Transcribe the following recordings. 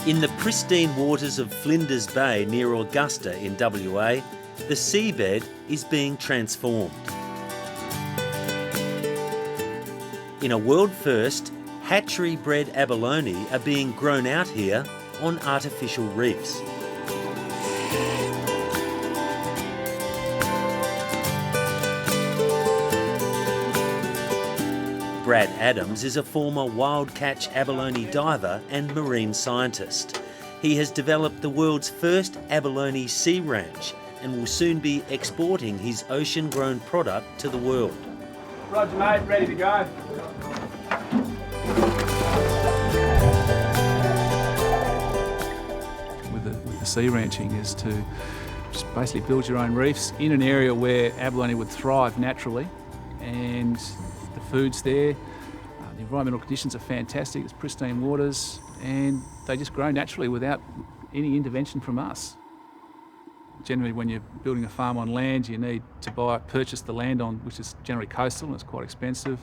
In the pristine waters of Flinders Bay near Augusta in WA, the seabed is being transformed. In a world first, hatchery-bred abalone are being grown out here on artificial reefs. Brad Adams is a former wild-catch abalone diver and marine scientist. He has developed the world's first abalone sea ranch and will soon be exporting his ocean-grown product to the world. Roger mate, ready to go. With the sea ranching is to just basically build your own reefs in an area where abalone would thrive naturally, and the food's there, the environmental conditions are fantastic, it's pristine waters, and they just grow naturally without any intervention from us. Generally, when you're building a farm on land, you need to purchase the land on, which is generally coastal and it's quite expensive.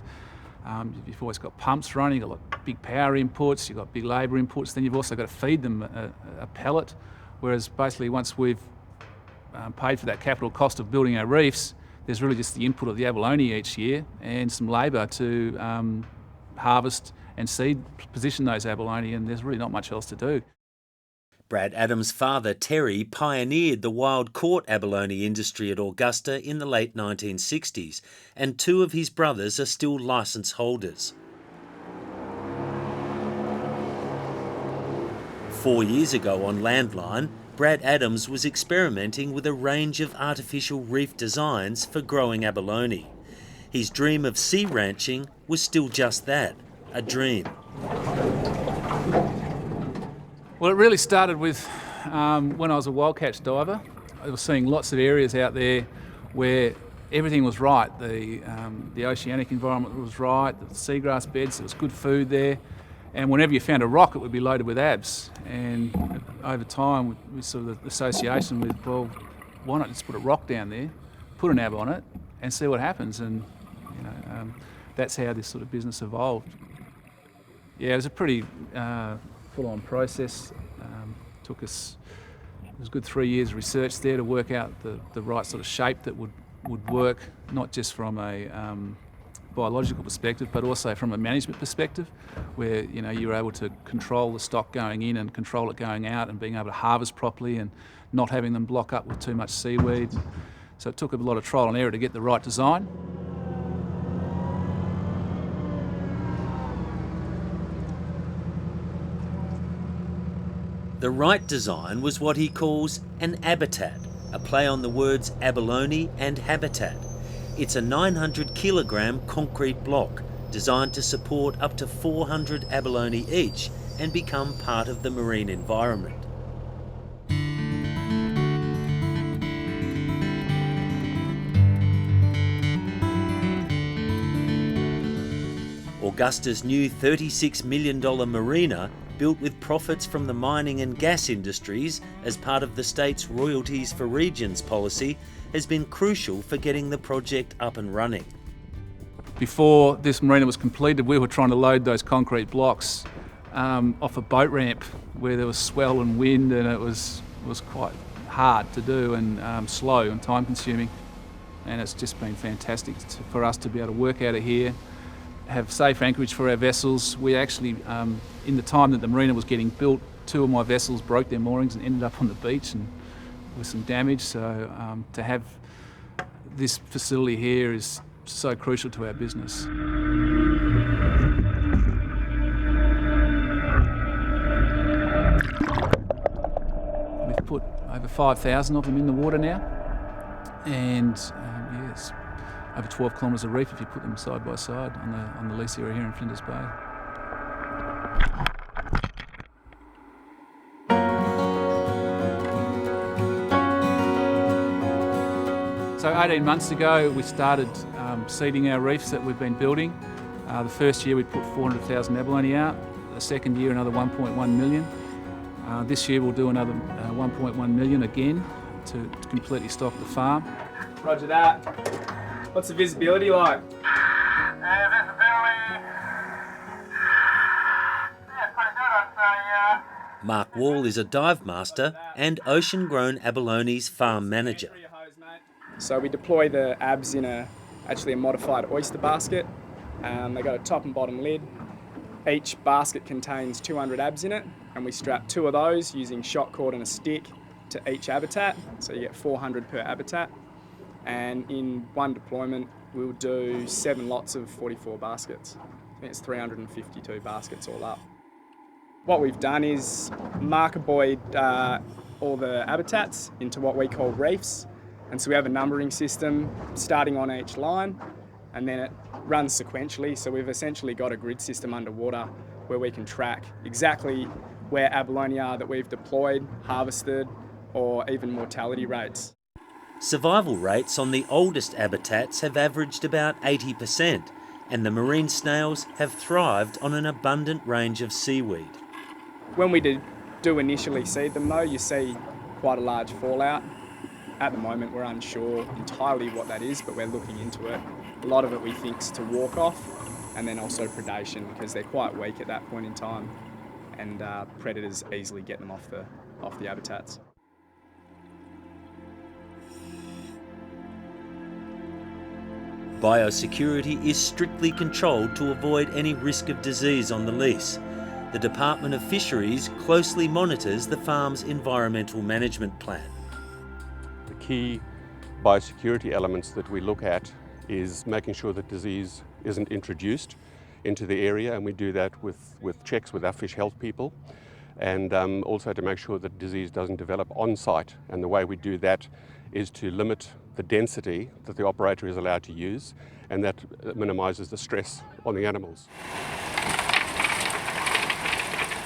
You've always got pumps running, you've got big power inputs, you've got big labour inputs, then you've also got to feed them a pellet, whereas basically once we've paid for that capital cost of building our reefs, there's really just the input of the abalone each year and some labour to harvest and seed position those abalone, and there's really not much else to do. Brad Adams' father, Terry, pioneered the wild-caught abalone industry at Augusta in the late 1960s, and two of his brothers are still licence holders. 4 years ago on Landline, Brad Adams was experimenting with a range of artificial reef designs for growing abalone. His dream of sea ranching was still just that, a dream. Well, it really started with when I was a wild-catch diver. I was seeing lots of areas out there where everything was right. The oceanic environment was right, the seagrass beds, there was good food there. And whenever you found a rock, it would be loaded with abs. And over time, we sort of the association with, well, why not just put a rock down there, put an ab on it, and see what happens? And that's how this sort of business evolved. Yeah, it was a pretty full-on process. It was a good 3 years of research there to work out the right sort of shape that would work, not just from a biological perspective, but also from a management perspective, where you're able to control the stock going in and control it going out, and being able to harvest properly and not having them block up with too much seaweed. So it took a lot of trial and error to get the right design. The right design was what he calls an abitat, a play on the words abalone and habitat. It's a 900-kilogram concrete block designed to support up to 400 abalone each and become part of the marine environment. Augusta's new $36 million marina, built with profits from the mining and gas industries as part of the state's royalties for regions policy, has been crucial for getting the project up and running. Before this marina was completed, we were trying to load those concrete blocks off a boat ramp where there was swell and wind, and it was quite hard to do and slow and time consuming. And it's just been fantastic for us to be able to work out of here, have safe anchorage for our vessels. We actually, in the time that the marina was getting built, two of my vessels broke their moorings and ended up on the beach and with some damage. So to have this facility here is so crucial to our business. We've put over 5,000 of them in the water now, and yes, over 12 kilometres of reef if you put them side by side on the lease area here in Flinders Bay. So 18 months ago we started seeding our reefs that we've been building. The first year we put 400,000 abalone out, the second year another 1.1 million. This year we'll do another 1.1 million again to completely stock the farm. Roger that. What's the visibility like? Visibility, yeah, pretty good I'd say. Mark Wall is a dive master and ocean-grown abalone's farm manager. So we deploy the abs in actually a modified oyster basket. They got a top and bottom lid. Each basket contains 200 abs in it, and we strap 2 of those using shot cord and a stick to each habitat, so you get 400 per habitat. And in one deployment, we'll do 7 lots of 44 baskets. I think it's 352 baskets all up. What we've done is marker buoyed all the habitats into what we call reefs. And so we have a numbering system starting on each line, and then it runs sequentially. So we've essentially got a grid system underwater where we can track exactly where abalone are that we've deployed, harvested, or even mortality rates. Survival rates on the oldest habitats have averaged about 80%, and the marine snails have thrived on an abundant range of seaweed. When we do initially seed them though, you see quite a large fallout. At the moment we're unsure entirely what that is, but we're looking into it. A lot of it we think is to walk off, and then also predation, because they're quite weak at that point in time, and predators easily get them off the habitats. Biosecurity is strictly controlled to avoid any risk of disease on the lease. The Department of Fisheries closely monitors the farm's environmental management plan. The key biosecurity elements that we look at is making sure that disease isn't introduced into the area, and we do that with checks with our fish health people, and also to make sure that disease doesn't develop on site. And the way we do that is to limit the density that the operator is allowed to use, and that minimises the stress on the animals.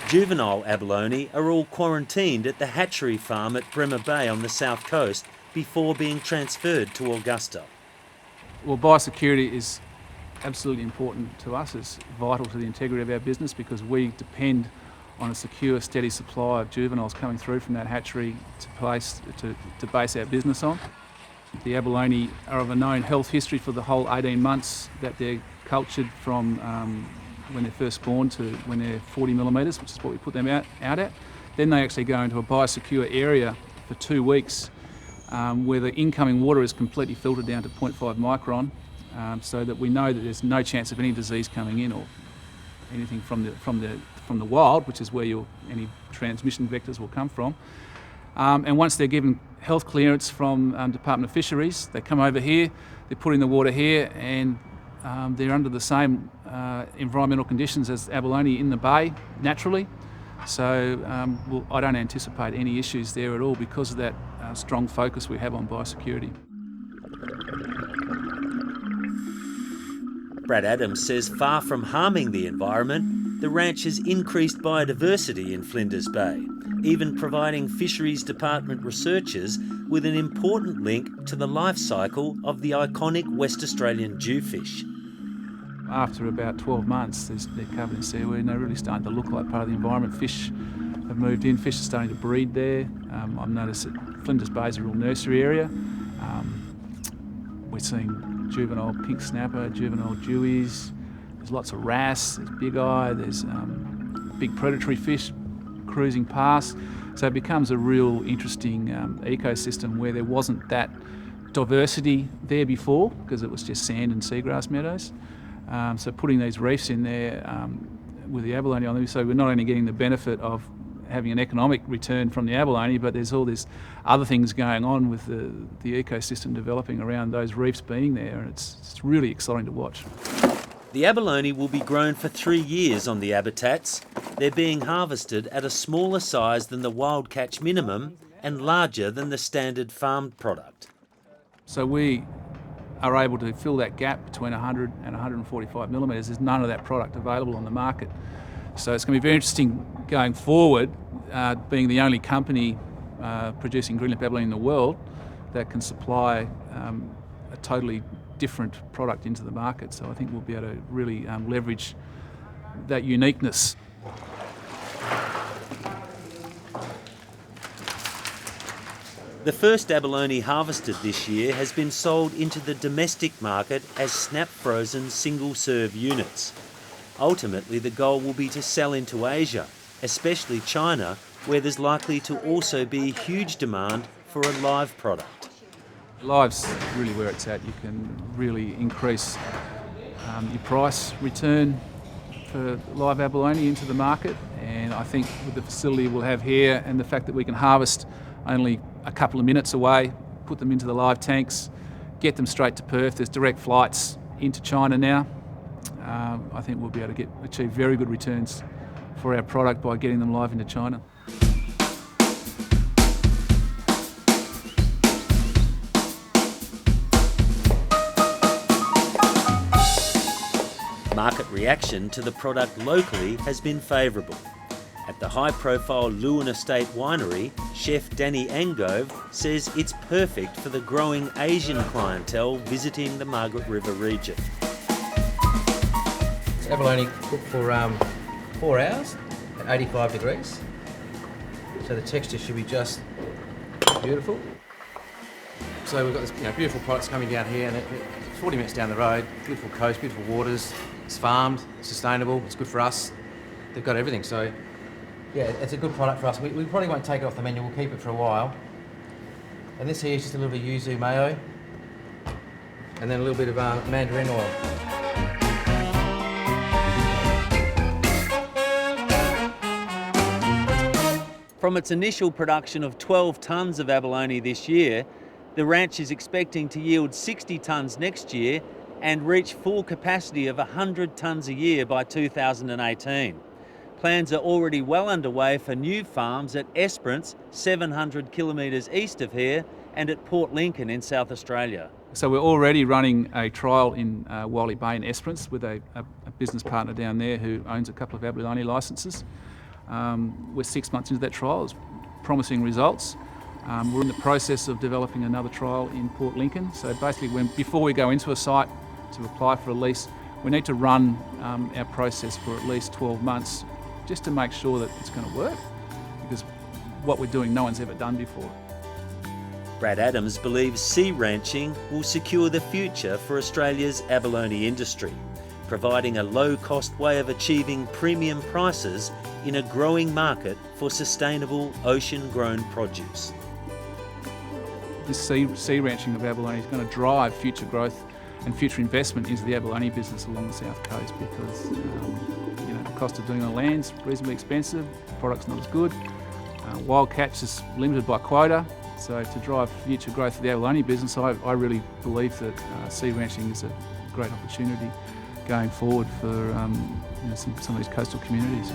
Juvenile abalone are all quarantined at the hatchery farm at Bremer Bay on the south coast before being transferred to Augusta. Well, biosecurity is absolutely important to us. It's vital to the integrity of our business, because we depend on a secure, steady supply of juveniles coming through from that hatchery to base our business on. The abalone are of a known health history for the whole 18 months that they're cultured from when they're first born to when they're 40 millimetres, which is what we put them out at. Then they actually go into a biosecure area for 2 weeks where the incoming water is completely filtered down to 0.5 micron, so that we know that there's no chance of any disease coming in or anything from the wild, which is where any transmission vectors will come from. And once they're given health clearance from Department of Fisheries, they come over here, they're put in the water here, and they're under the same environmental conditions as abalone in the bay naturally. So I don't anticipate any issues there at all because of that strong focus we have on biosecurity. Brad Adams says far from harming the environment, the ranch has increased biodiversity in Flinders Bay, even providing Fisheries Department researchers with an important link to the life cycle of the iconic West Australian jewfish. After about 12 months, they're covered in seaweed and they're really starting to look like part of the environment. Fish have moved in, fish are starting to breed there. I've noticed that Flinders Bay is a real nursery area. We're seeing juvenile pink snapper, juvenile dewies, there's lots of wrasse, there's big eye, there's big predatory fish cruising past. So it becomes a real interesting ecosystem where there wasn't that diversity there before because it was just sand and seagrass meadows. So putting these reefs in there with the abalone on them, so we're not only getting the benefit of having an economic return from the abalone, but there's all these other things going on with the ecosystem developing around those reefs being there, and it's really exciting to watch. The abalone will be grown for 3 years on the habitats. They're being harvested at a smaller size than the wild catch minimum and larger than the standard farmed product. So we are able to fill that gap between 100 and 145 millimetres. There's none of that product available on the market. So it's going to be very interesting going forward, being the only company producing green lip abalone in the world that can supply a totally different product into the market. So I think we'll be able to really leverage that uniqueness. The first abalone harvested this year has been sold into the domestic market as snap-frozen single-serve units. Ultimately, the goal will be to sell into Asia, especially China, where there's likely to also be huge demand for a live product. Live's really where it's at. You can really increase your price return for live abalone into the market, and I think with the facility we'll have here and the fact that we can harvest only a couple of minutes away, put them into the live tanks, get them straight to Perth. There's direct flights into China now. I think we'll be able to achieve very good returns for our product by getting them live into China. Market reaction to the product locally has been favourable. At the high-profile Lewin Estate winery, chef Danny Angove says it's perfect for the growing Asian clientele visiting the Margaret River region. It's abalone cooked for 4 hours at 85 degrees. So the texture should be just beautiful. So we've got this beautiful products coming down here, and it's 40 minutes down the road, beautiful coast, beautiful waters. It's farmed, sustainable, it's good for us. They've got everything, so yeah, it's a good product for us. We probably won't take it off the menu, we'll keep it for a while. And this here is just a little bit of yuzu mayo, and then a little bit of mandarin oil. From its initial production of 12 tonnes of abalone this year, the ranch is expecting to yield 60 tonnes next year and reach full capacity of 100 tonnes a year by 2018. Plans are already well underway for new farms at Esperance, 700 kilometres east of here, and at Port Lincoln in South Australia. So we're already running a trial in Wally Bay in Esperance with a business partner down there who owns a couple of abalone licences. We're 6 months into that trial. It's promising results. We're in the process of developing another trial in Port Lincoln. So basically, before we go into a site to apply for a lease, we need to run our process for at least 12 months just to make sure that it's going to work, because what we're doing no one's ever done before. Brad Adams believes sea ranching will secure the future for Australia's abalone industry, providing a low-cost way of achieving premium prices in a growing market for sustainable ocean-grown produce. This sea ranching of abalone is going to drive future growth and future investment into the abalone business along the south coast, because the cost of doing it on land's reasonably expensive, the product's not as good, wild catch is limited by quota, so to drive future growth of the abalone business, I really believe that sea ranching is a great opportunity going forward for some of these coastal communities.